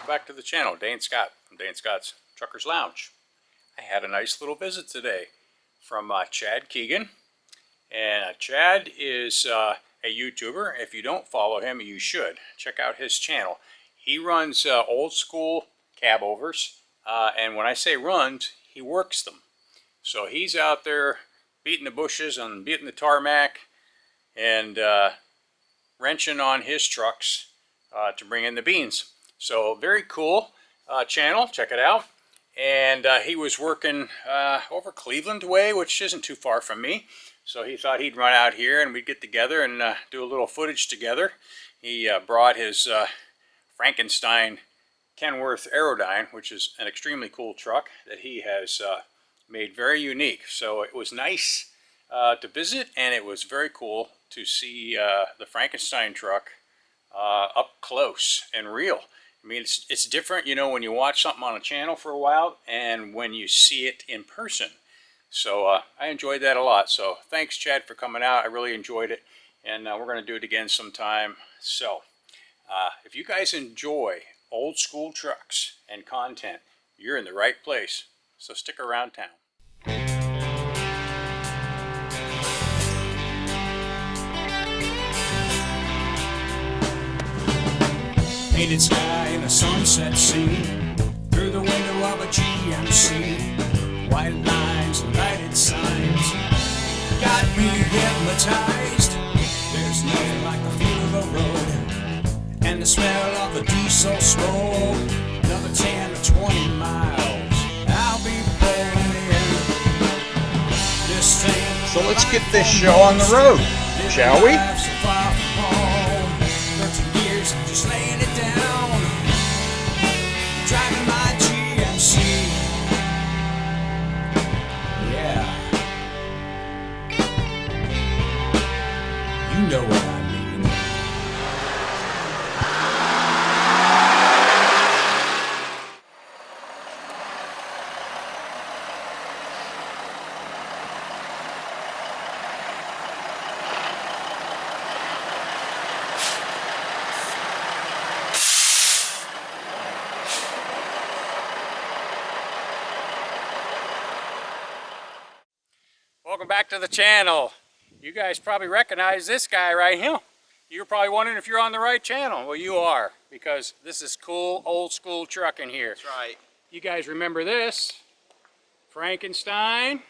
welcome back to the channel. Dane Scott from Dane Scott's Truckers Lounge. I had a nice little visit today from Chad Keegan. And Chad is a YouTuber. If you don't follow him, you should. Check out his channel. He runs old school Cabovers. And when I say runs, he works them. So he's out there beating the bushes and beating the tarmac and wrenching on his trucks to bring in the beans. So very cool channel, check it out. And he was working over Cleveland way, which isn't too far from me. So he thought he'd run out here and we'd get together and do a little footage together. He brought his Frankenstein Kenworth Aerodyne, which is an extremely cool truck that he has made very unique. So it was nice to visit, and it was very cool to see the Frankenstein truck up close and real. I mean, it's different, you know, when you watch something on a channel for a while and when you see it in person. So I enjoyed that a lot. So thanks, Chad, for coming out. I really enjoyed it, and we're going to do it again sometime. So if you guys enjoy old school trucks and content, you're in the right place. So stick around town. Painted sky in a sunset scene, through the window of a GMC. White lines and lighted signs got me hypnotized. There's nothing like the feel of the road and the smell of the diesel smoke. Another 10 or 20 miles, I'll be pulling in. This thing. So let's get this show on the road, shall we? 13 years just laying it down, driving my GMC. Yeah, you know what I mean. Welcome back to the channel. You guys probably recognize this guy right here. You're probably wondering if you're on the right channel. Well, you are, because this is cool old school trucking here. That's right. You guys remember this? Frankenstein.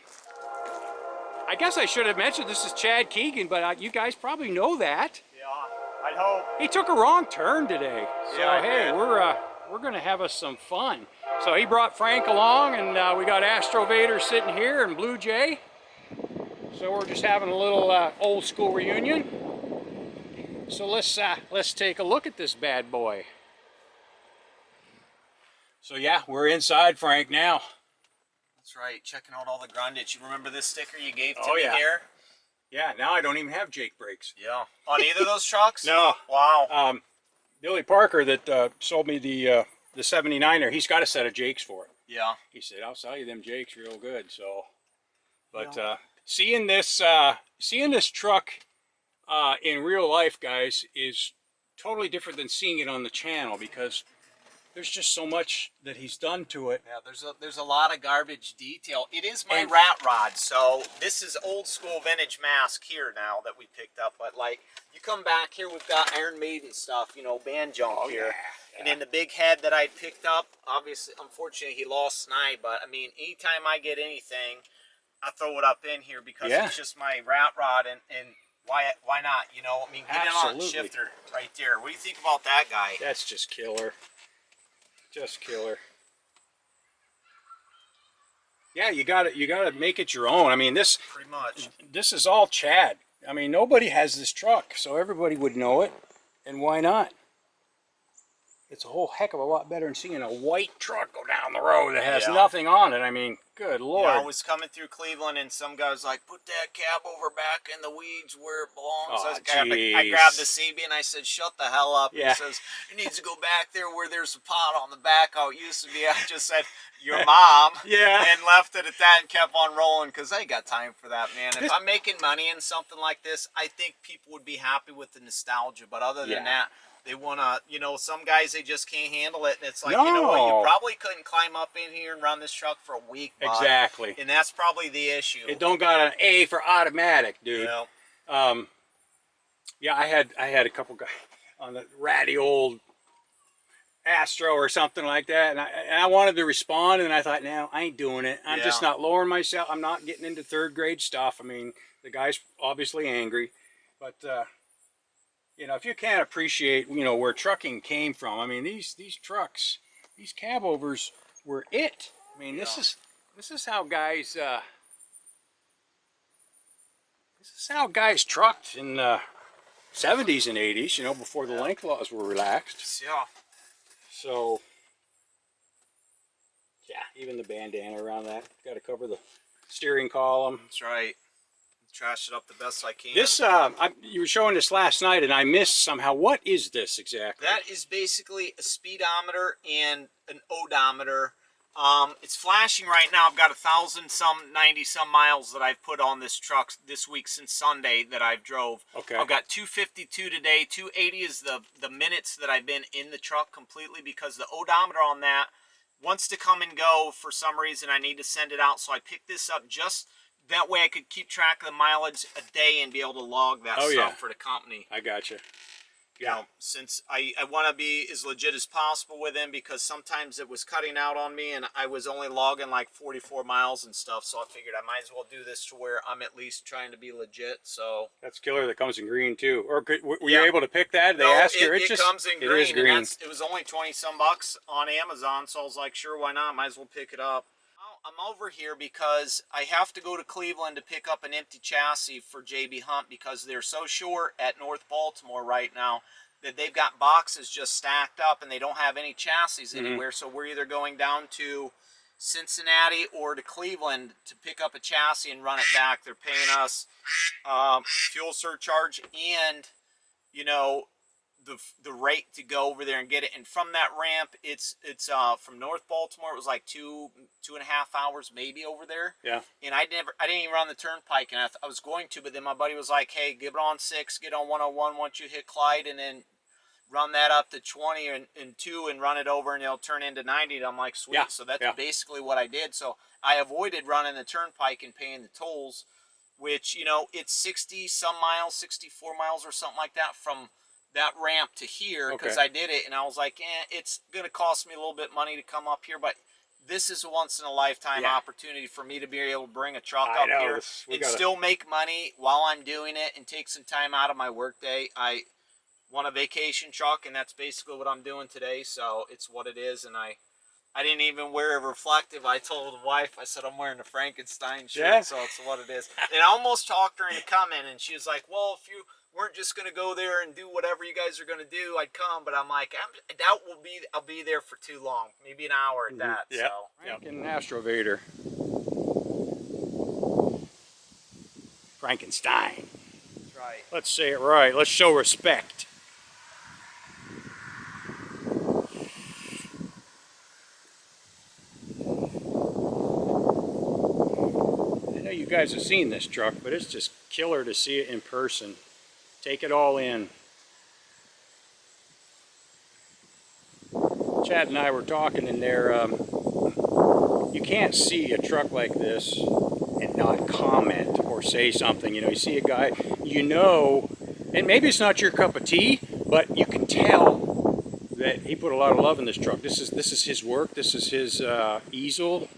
I guess I should have mentioned this is Chad Keegan, but you guys probably know that. Yeah, I'd hope. He took a wrong turn today. So Yeah, hey, we're gonna have us some fun. So he brought Frank along, and we got AstroVadar sitting here and Blue Jay. So we're just having a little old school reunion. So let's take a look at this bad boy. So yeah, we're inside Frank now. That's right, checking out all the grindage. You remember this sticker you gave to Oh, me yeah. here? Yeah, now I don't even have Jake brakes. Yeah. On either of those trucks? No. Wow. Billy Parker that sold me the 79er, he's got a set of Jakes for it. Yeah. He said, I'll sell you them Jakes real good. So, but Yeah. seeing this truck in real life, guys, is totally different than seeing it on the channel, because there's just so much that he's done to it. Yeah, there's a lot of garbage detail. It is my And- rat rod, so this is old school vintage mask here now that we picked up. But like, you come back here, we've got Iron Maiden stuff, you know, band junk here. Yeah. And then the big head that I picked up, obviously, unfortunately, he lost Snipe, but I mean, anytime I get anything, I throw it up in here because Yeah. it's just my rat rod, and why not, you know? I mean, get it on Absolutely. shifter right there. What do you think about that guy? That's just killer. Just killer. Yeah, you gotta make it your own. I mean, this Pretty much. is all Chad. I mean, nobody has this truck, so everybody would know it, and why not? It's a whole heck of a lot better than seeing a white truck go down the road that has Yeah. nothing on it. I mean, good Lord. Yeah, I was coming through Cleveland, and some guy was like, put that Cabover back in the weeds where it belongs. Oh, I jeez. grabbed the CB, and I said, shut the hell up. Yeah. He says, it needs to go back there where there's a pot on the back how it used to be. I just said, your mom. Yeah. And left it at that and kept on rolling, because I ain't got time for that, man. If I'm making money in something like this, I think people would be happy with the nostalgia. But other than Yeah. that, They want to, you know, some guys, they just can't handle it. And it's like, you know what, you probably couldn't climb up in here and run this truck for a week. Bud. Exactly. And that's probably the issue. It don't got an A for automatic, dude. Yeah. Yeah, I had a couple guys on the ratty old Astro or something like that, and I wanted to respond, and I thought, no, I ain't doing it. I'm just not lowering myself. I'm not getting into third grade stuff. I mean, the guy's obviously angry, but you know, if you can't appreciate, you know, where trucking came from, I mean, these trucks, these Cabovers were it. I mean, this is how guys trucked in the 70s and 80s, you know, before the length laws were relaxed. Yeah. So, yeah, even the bandana around that. Got to cover the steering column. That's right. Trash it up the best I can. This, you were showing this last night, and I missed somehow. What is this exactly? That is basically a speedometer and an odometer. It's flashing right now. I've got 90 some miles that I've put on this truck this week since Sunday that I've drove. Okay. I've got 252 today. 280 is the minutes that I've been in the truck completely, because the odometer on that wants to come and go for some reason. I need to send it out, so I picked this up just that way I could keep track of the mileage a day and be able to log that stuff for the company. I gotcha. You know, since I want to be as legit as possible with him, because sometimes it was cutting out on me and I was only logging like 44 miles and stuff, so I figured I might as well do this to where I'm at least trying to be legit. So that's killer. That comes in green too. Or were you able to pick that? They asked you. It comes in green. It is green. And it was only 20 some bucks on Amazon, so I was like, sure, why not? Might as well pick it up. I'm over here because I have to go to Cleveland to pick up an empty chassis for JB Hunt, because they're so short at North Baltimore right now that they've got boxes just stacked up and they don't have any chassis anywhere. So we're either going down to Cincinnati or to Cleveland to pick up a chassis and run it back. They're paying us fuel surcharge and, you know, the rate to go over there and get it. And from that ramp, it's from North Baltimore, it was like 2.5 hours maybe over there. Yeah. And I didn't even run the turnpike, and I was going to, but then my buddy was like, hey, give it on 6, get on 101 once you hit Clyde, and then run that up to 20 and 2 and run it over, and it'll turn into 90. And I'm like, sweet. Yeah. So that's basically what I did. So I avoided running the turnpike and paying the tolls, which, you know, it's 60 some miles, 64 miles or something like that from that ramp to here, because I did it, and I was like, it's gonna cost me a little bit money to come up here, but this is a once in a lifetime opportunity for me to be able to bring a truck up here and still make money while I'm doing it and take some time out of my work day. I want a vacation truck, and that's basically what I'm doing today. So it's what it is. And I didn't even wear a reflective. I told the wife, I said, I'm wearing a Frankenstein shirt, so it's what it is. And I almost talked her into coming, and she was like, well, if you weren't just going to go there and do whatever you guys are going to do, I'd come. But I'm like, I doubt I'll be there for too long, maybe an hour at that. Yeah. So. Franken AstroVadar. Frankenstein. That's right. Let's say it right. Let's show respect. I know you guys have seen this truck, but it's just killer to see it in person. Take it all in. Chad and I were talking in there. You can't see a truck like this and not comment or say something. You know, you see a guy, you know, and maybe it's not your cup of tea, but you can tell that he put a lot of love in this truck. This is his work. This is his easel.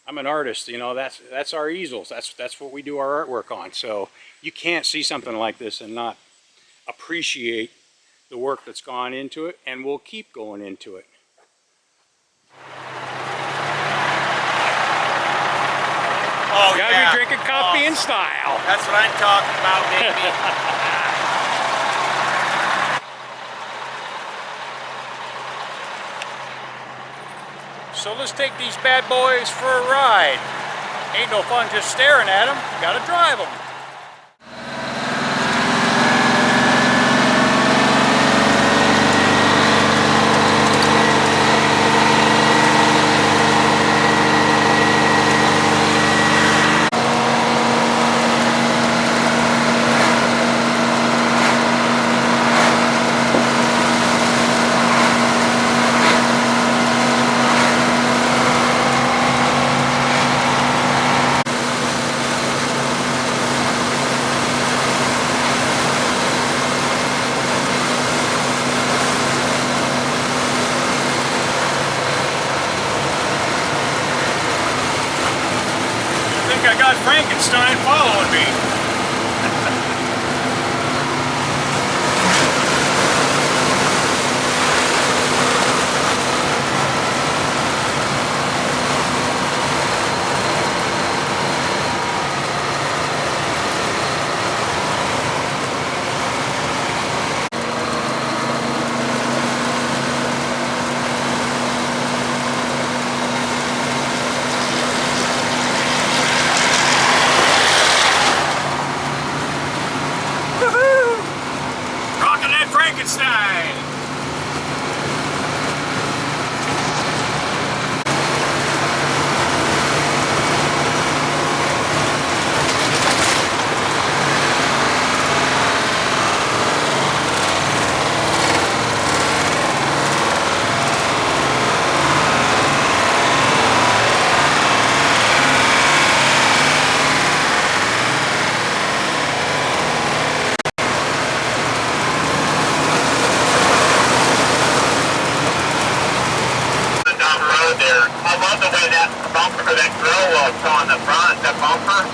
I'm an artist, you know, that's our easels. That's what we do our artwork on. So you can't see something like this and not appreciate the work that's gone into it, and will keep going into it. Oh, you gotta be drinking coffee in style. That's what I'm talking about, baby. So let's take these bad boys for a ride. Ain't no fun just staring at them, gotta drive them. Frankenstein following me. Rockin' that Frankenstein! Down the road there. I love the way that bumper, that grill looks on the front, that bumper.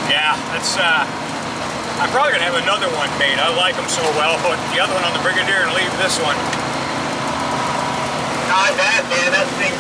Yeah, that's, I'm probably gonna have another one made. I like them so well, but the other one on the Brigadier and leave this one. Not bad, man. That thing's